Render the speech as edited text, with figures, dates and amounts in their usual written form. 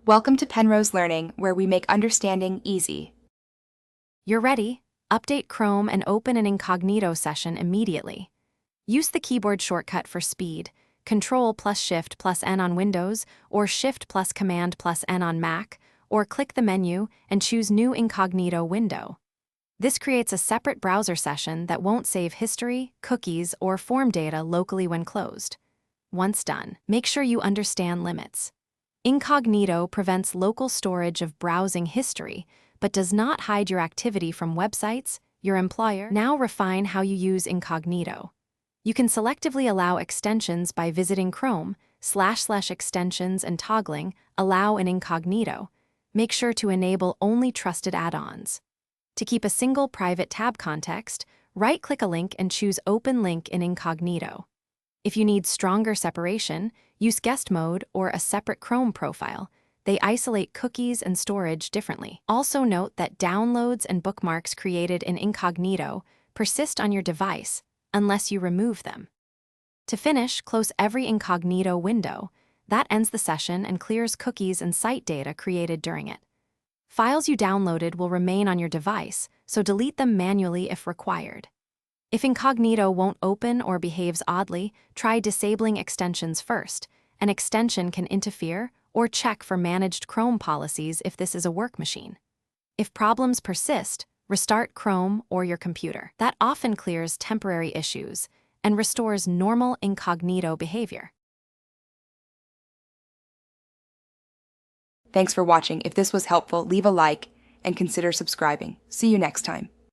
Welcome to Penrose Learning, where we make understanding easy. You're ready? Update Chrome and open an Incognito session immediately. Use the keyboard shortcut for speed, Control plus Shift plus N on Windows, or Shift plus Command plus N on Mac, or click the menu and choose New Incognito window. This creates a separate browser session that won't save history, cookies, or form data locally when closed. Once done, make sure you understand limits. Incognito prevents local storage of browsing history, but does not hide your activity from websites, your employer. Now refine how you use Incognito. You can selectively allow extensions by visiting Chrome, //extensions and toggling Allow in Incognito. Make sure to enable only trusted add-ons. To keep a single private tab context, right-click a link and choose Open Link in Incognito. If you need stronger separation, use guest mode or a separate Chrome profile. They isolate cookies and storage differently. Also note that downloads and bookmarks created in Incognito persist on your device unless you remove them. To finish, close every Incognito window. That ends the session and clears cookies and site data created during it. Files you downloaded will remain on your device, so delete them manually if required. If Incognito won't open or behaves oddly, try disabling extensions first. An extension can interfere, or check for managed Chrome policies if this is a work machine. If problems persist, restart Chrome or your computer. That often clears temporary issues and restores normal Incognito behavior. Thanks for watching. If this was helpful, leave a like and consider subscribing. See you next time.